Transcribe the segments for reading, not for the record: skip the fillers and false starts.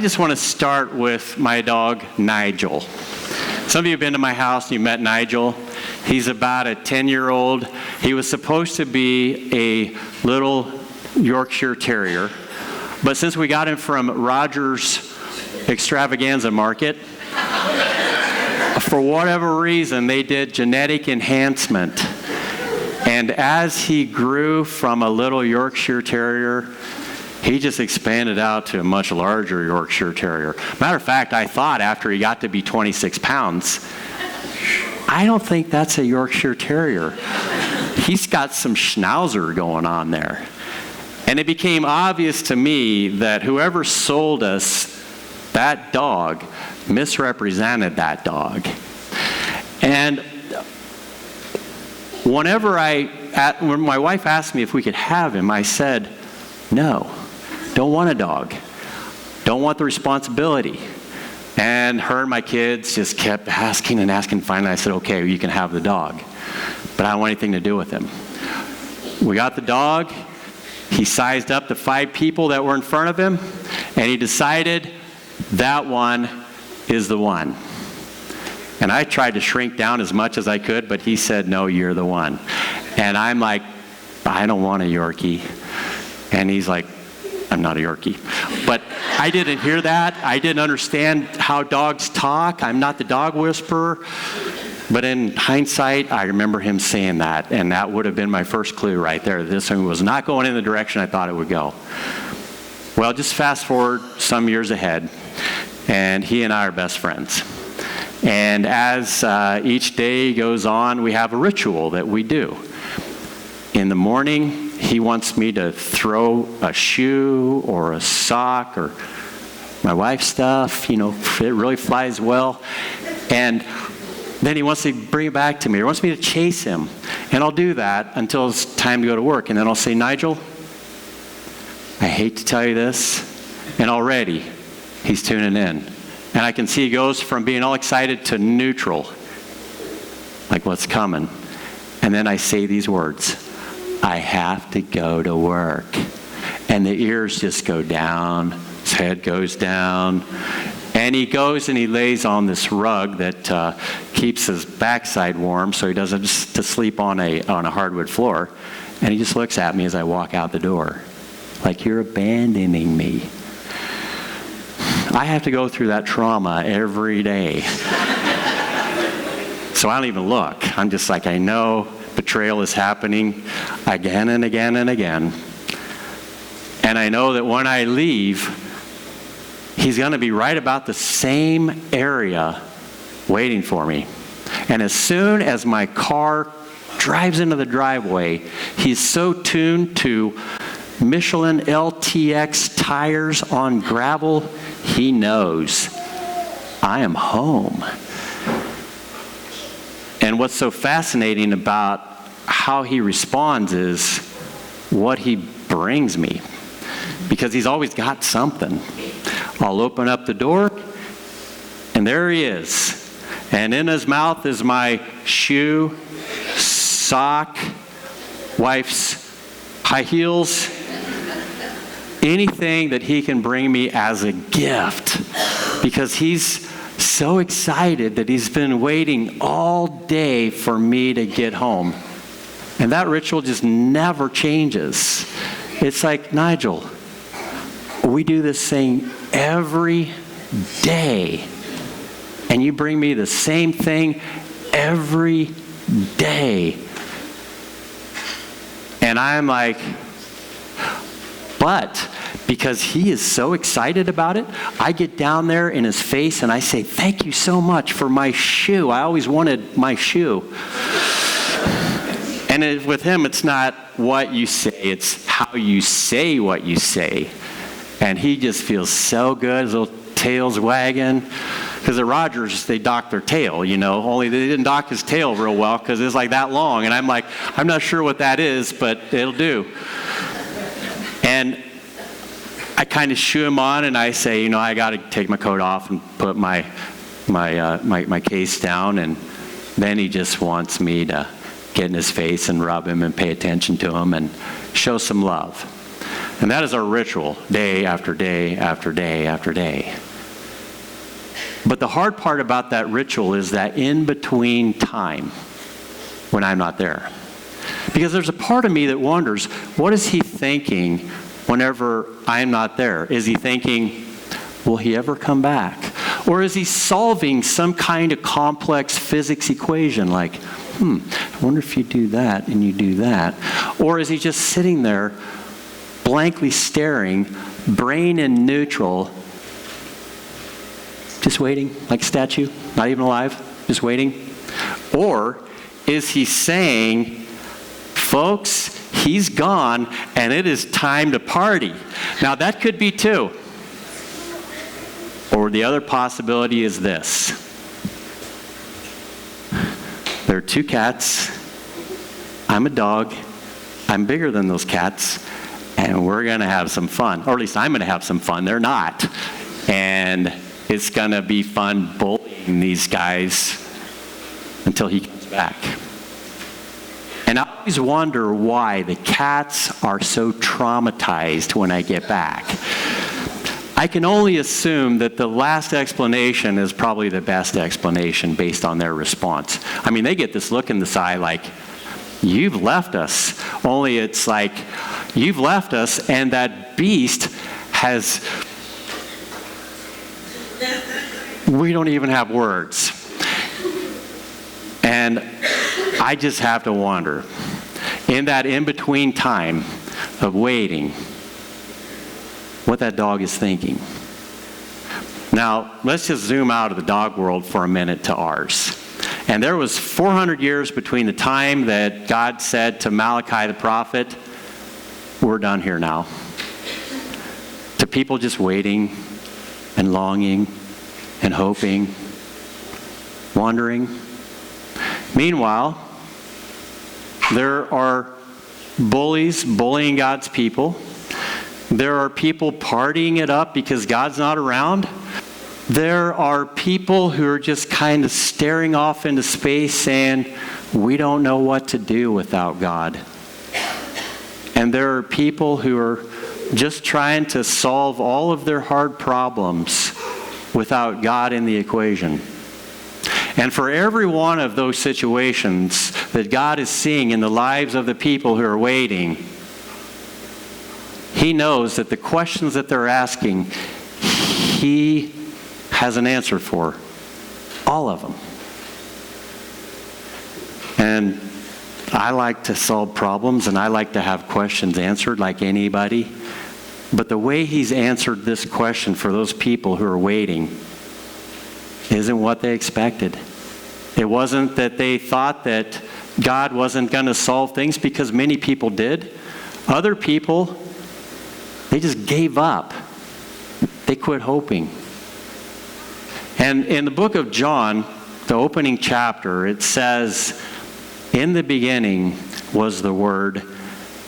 just want to start with my dog, Nigel. Some of you have been to my house and you met Nigel. He's about a 10-year-old. He was supposed to be a little Yorkshire Terrier, but since we got him from Rogers Extravaganza Market, for whatever reason, they did genetic enhancement. And as he grew from a little Yorkshire Terrier, he just expanded out to a much larger Yorkshire Terrier. Matter of fact, I thought after he got to be 26 pounds, I don't think that's a Yorkshire Terrier. He's got some Schnauzer going on there. And it became obvious to me that whoever sold us that dog misrepresented that dog. And when my wife asked me if we could have him, I said, no, don't want a dog. Don't want the responsibility. And her and my kids just kept asking and asking. Finally, I said, okay, you can have the dog. But I don't want anything to do with him. We got the dog. He sized up the 5 people that were in front of him, and he decided that one is the one. And I tried to shrink down as much as I could, but he said, no, you're the one. And I'm like, I don't want a Yorkie. And he's like, I'm not a Yorkie. But I didn't hear that. I didn't understand how dogs talk. I'm not the dog whisperer. But in hindsight, I remember him saying that, and that would have been my first clue right there. This one was not going in the direction I thought it would go. Well, just fast forward some years ahead, and he and I are best friends. And as each day goes on, we have a ritual that we do. In the morning, he wants me to throw a shoe or a sock or my wife's stuff, it really flies well. And then he wants to bring it back to me, or wants me to chase him. And I'll do that until it's time to go to work. And then I'll say, Nigel, I hate to tell you this, and already he's tuning in. And I can see he goes from being all excited to neutral, like what's coming. And then I say these words, I have to go to work. And the ears just go down, his head goes down. And he goes and he lays on this rug that keeps his backside warm so he doesn't just to sleep on a hardwood floor. And he just looks at me as I walk out the door, like, you're abandoning me. I have to go through that trauma every day. So I don't even look. I'm just like, I know betrayal is happening again and again and again. And I know that when I leave, he's going to be right about the same area waiting for me. And as soon as my car drives into the driveway, he's so tuned to Michelin LTX tires on gravel, he knows I am home. And what's so fascinating about how he responds is what he brings me, because he's always got something. I'll open up the door, and there he is. And in his mouth is my shoe, sock, wife's high heels, anything that he can bring me as a gift, because he's so excited that he's been waiting all day for me to get home. And that ritual just never changes. It's like, Nigel, we do this thing every day, and you bring me the same thing every day. And I'm like, but because he is so excited about it, I get down there in his face and I say, thank you so much for my shoe. I always wanted my shoe. And with him, it's not what you say, it's how you say what you say. And he just feels so good, his little tail's wagging. Because at Rogers, they dock their tail, only they didn't dock his tail real well because it's like that long. And I'm like, I'm not sure what that is, but it'll do. And I kind of shoo him on, and I say, I got to take my coat off and put my case down. And then he just wants me to get in his face and rub him and pay attention to him and show some love. And that is our ritual, day after day after day after day. But the hard part about that ritual is that in-between time when I'm not there. Because there's a part of me that wonders, what is he thinking whenever I'm not there? Is he thinking, will he ever come back? Or is he solving some kind of complex physics equation like, I wonder if you do that and you do that. Or is he just sitting there blankly staring, brain in neutral, just waiting, like a statue, not even alive, just waiting? Or is he saying, folks, he's gone and it is time to party? Now that could be too. Or the other possibility is this. There are two cats. I'm a dog. I'm bigger than those cats. And we're going to have some fun. Or at least I'm going to have some fun. They're not. And it's going to be fun bullying these guys until he comes back. And I always wonder why the cats are so traumatized when I get back. I can only assume that the last explanation is probably the best explanation based on their response. I mean, they get this look in the eye like, you've left us. Only it's like, you've left us and that beast has... We don't even have words. And I just have to wonder, in that in-between time of waiting, what that dog is thinking. Now, let's just zoom out of the dog world for a minute to ours. And there was 400 years between the time that God said to Malachi the prophet, we're done here now, to people just waiting and longing and hoping, wondering. Meanwhile, there are bullies bullying God's people. There are people partying it up because God's not around. There are people who are just kind of staring off into space saying, we don't know what to do without God. And there are people who are just trying to solve all of their hard problems without God in the equation. And for every one of those situations that God is seeing in the lives of the people who are waiting, He knows that the questions that they're asking, He has an answer for. All of them. And I like to solve problems and I like to have questions answered like anybody. But the way He's answered this question for those people who are waiting isn't what they expected. It wasn't that they thought that God wasn't going to solve things, because many people did. Other people, they just gave up. They quit hoping. And in the book of John, the opening chapter, it says, in the beginning was the Word,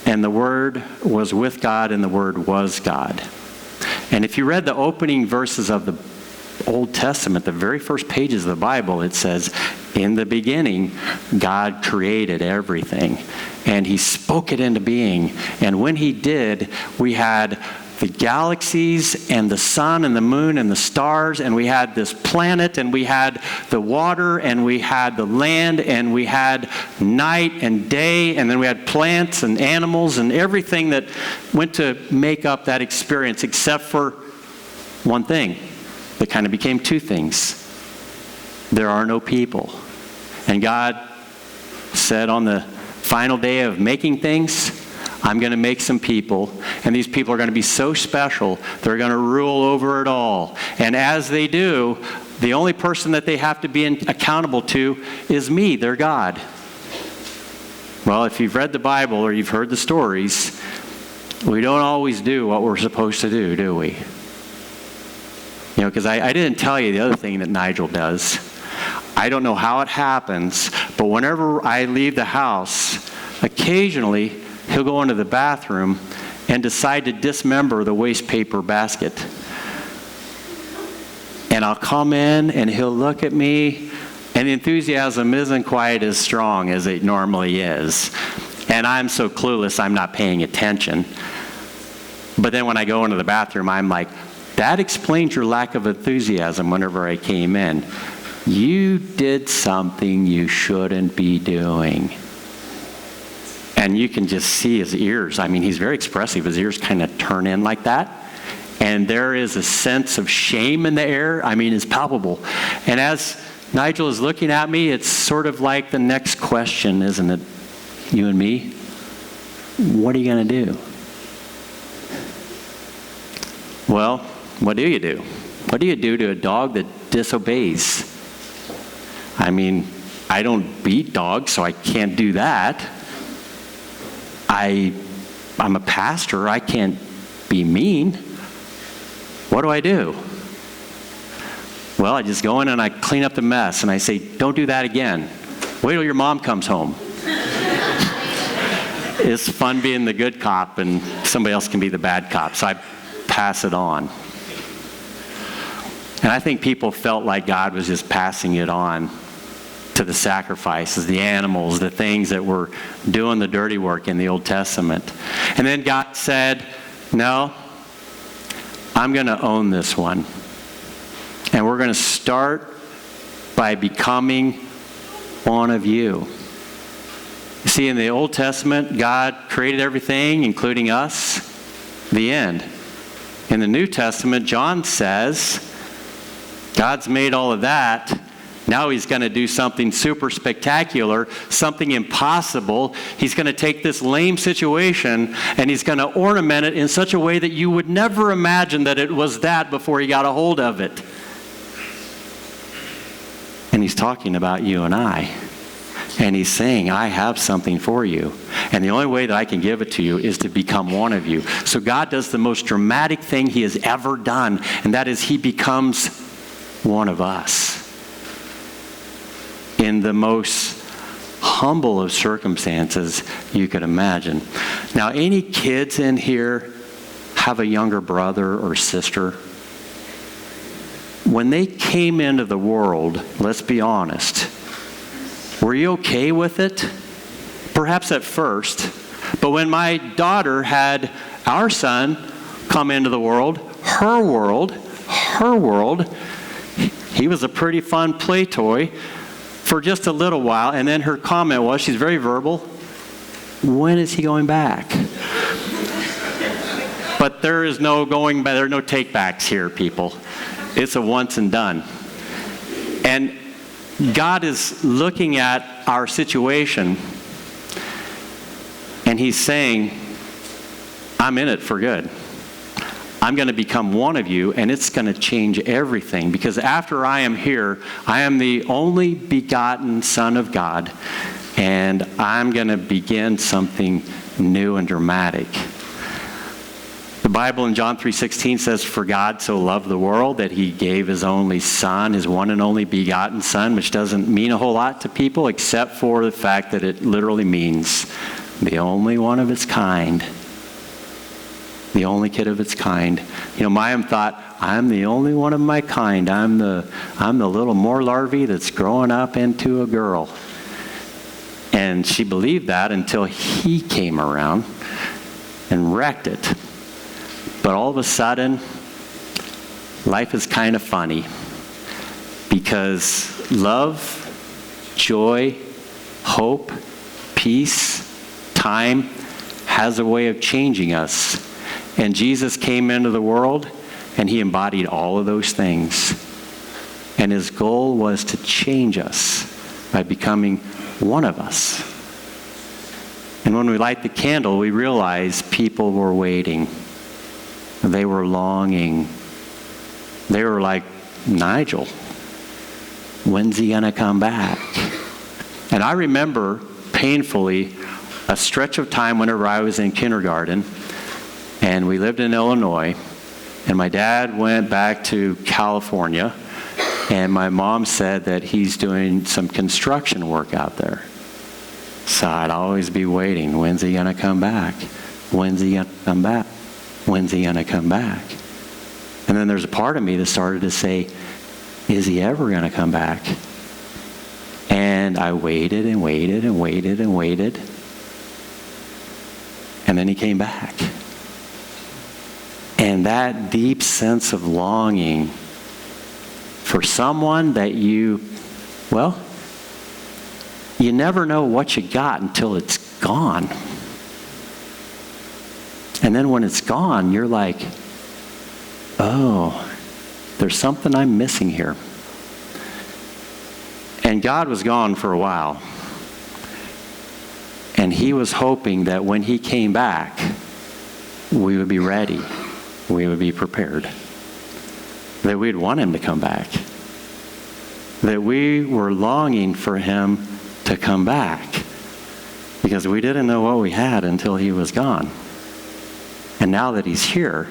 and the Word was with God, and the Word was God. And if you read the opening verses of the Old Testament, the very first pages of the Bible, it says, in the beginning, God created everything, and He spoke it into being. And when He did, we had the galaxies and the sun and the moon and the stars, and we had this planet, and we had the water, and we had the land, and we had night and day, and then we had plants and animals and everything that went to make up that experience, except for one thing that kind of became two things. There are no people. And God said on the final day of making things, I'm going to make some people, and these people are going to be so special, they're going to rule over it all. And as they do, the only person that they have to be accountable to is me, their God. Well, if you've read the Bible or you've heard the stories, we don't always do what we're supposed to do we? You know, because I didn't tell you the other thing that Nigel does. I don't know how it happens, but whenever I leave the house, occasionally he'll go into the bathroom and decide to dismember the waste paper basket. And I'll come in and he'll look at me, and the enthusiasm isn't quite as strong as it normally is. And I'm so clueless I'm not paying attention. But then when I go into the bathroom, I'm like, that explains your lack of enthusiasm whenever I came in. You did something you shouldn't be doing. And you can just see his ears. I mean, he's very expressive. His ears kind of turn in like that. And there is a sense of shame in the air. I mean, it's palpable. And as Nigel is looking at me, it's sort of like the next question, isn't it? You and me? What are you going to do? Well, what do you do? What do you do to a dog that disobeys? I mean, I don't beat dogs, so I can't do that. I'm a pastor. I can't be mean. What do? Well, I just go in and I clean up the mess, and I say, don't do that again. Wait till your mom comes home. It's fun being the good cop, and somebody else can be the bad cop, so I pass it on. And I think people felt like God was just passing it on to the sacrifices, the animals, the things that were doing the dirty work in the Old Testament. And then God said, no, I'm going to own this one. And we're going to start by becoming one of you. You see, in the Old Testament, God created everything, including us. The end. In the New Testament, John says, God's made all of that. Now he's going to do something super spectacular, something impossible. He's going to take this lame situation and he's going to ornament it in such a way that you would never imagine that it was that before he got a hold of it. And he's talking about you and I. And he's saying, I have something for you. And the only way that I can give it to you is to become one of you. So God does the most dramatic thing he has ever done, and that is he becomes one of us. In the most humble of circumstances you could imagine. Now, any kids in here have a younger brother or sister? When they came into the world, let's be honest, were you okay with it? Perhaps at first. But when my daughter had our son come into the world, her world, he was a pretty fun play toy for just a little while, and then her comment was, she's very verbal, when is he going back? But there is no going back, there are no take-backs here, people. It's a once and done. And God is looking at our situation, and he's saying, I'm in it for good. I'm going to become one of you, and it's going to change everything. Because after I am here, I am the only begotten Son of God, and I'm going to begin something new and dramatic. The Bible in John 3:16 says, for God so loved the world that he gave his only Son, his one and only begotten Son, which doesn't mean a whole lot to people except for the fact that it literally means the only one of its kind. The only kid of its kind. You know, Mayim thought, I'm the only one of my kind. I'm the little more larvae that's growing up into a girl. And she believed that until he came around and wrecked it. But all of a sudden, life is kind of funny. Because love, joy, hope, peace, time has a way of changing us. And Jesus came into the world, and he embodied all of those things. And his goal was to change us by becoming one of us. And when we light the candle, we realize people were waiting. They were longing. They were like, Nigel, when's he going to come back? And I remember painfully a stretch of time whenever I was in kindergarten, and we lived in Illinois, and my dad went back to California, and my mom said that he's doing some construction work out there. So I'd always be waiting. When's he going to come back? When's he going to come back? When's he going to come back? And then there's a part of me that started to say, is he ever going to come back? And I waited and waited and waited and waited. And then he came back. And that deep sense of longing for someone that you never know what you got until it's gone. And then when it's gone, you're like, oh, there's something I'm missing here. And God was gone for a while. And he was hoping that when he came back, we would be ready. We would be prepared. That we'd want him to come back. That we were longing for him to come back. Because we didn't know what we had until he was gone. And now that he's here,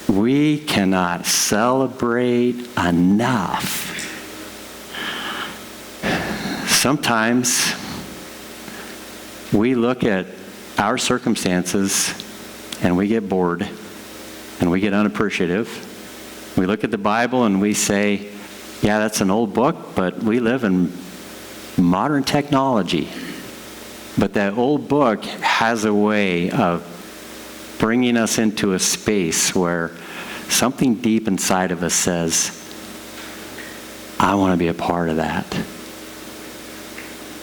we cannot celebrate enough. Sometimes we look at our circumstances and we get bored and we get unappreciative. We look at the Bible and we say, yeah, that's an old book, but we live in modern technology. But that old book has a way of bringing us into a space where something deep inside of us says, I want to be a part of that.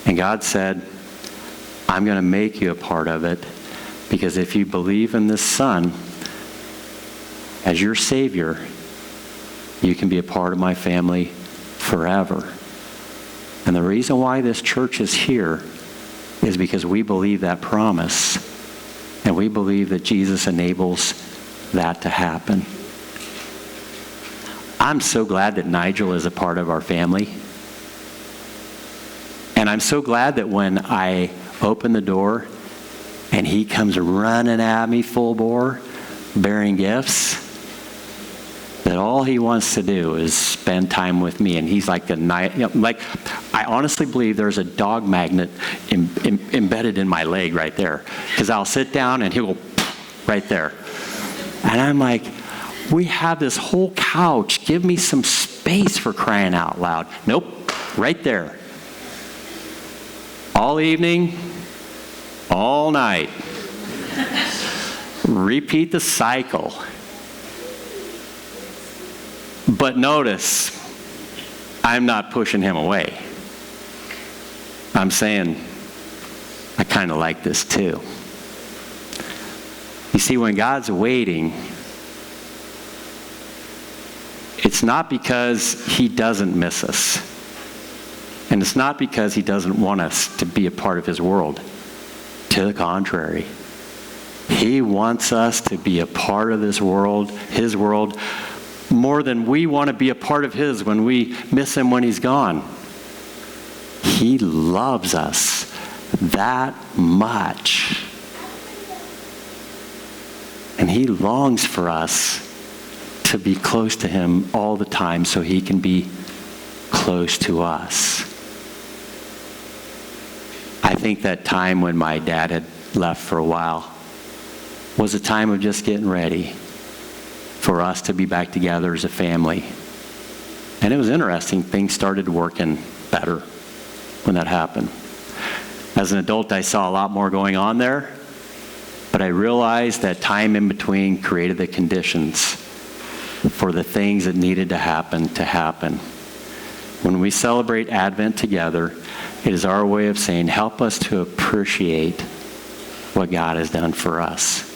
And God said, I'm going to make you a part of it, because if you believe in this Son as your Savior, you can be a part of my family forever. And the reason why this church is here is because we believe that promise. And we believe that Jesus enables that to happen. I'm so glad that Nigel is a part of our family. And I'm so glad that when I open the door and he comes running at me full bore, bearing gifts, that all he wants to do is spend time with me. And he's like I honestly believe there's a dog magnet embedded in my leg right there. Because I'll sit down and he'll go right there. And I'm like, we have this whole couch. Give me some space, for crying out loud. Nope, right there. All evening, all night. Repeat the cycle. But notice, I'm not pushing him away. I'm saying, I kind of like this too. You see, when God's waiting, it's not because he doesn't miss us. And it's not because he doesn't want us to be a part of his world. To the contrary. He wants us to be a part of this world, his world, more than we want to be a part of his when we miss him when he's gone. He loves us that much. And he longs for us to be close to him all the time so he can be close to us. I think that time when my dad had left for a while was a time of just getting ready for us to be back together as a family. And it was interesting. Things started working better when that happened. As an adult, I saw a lot more going on there, but I realized that time in between created the conditions for the things that needed to happen. When we celebrate Advent together, it is our way of saying, help us to appreciate what God has done for us.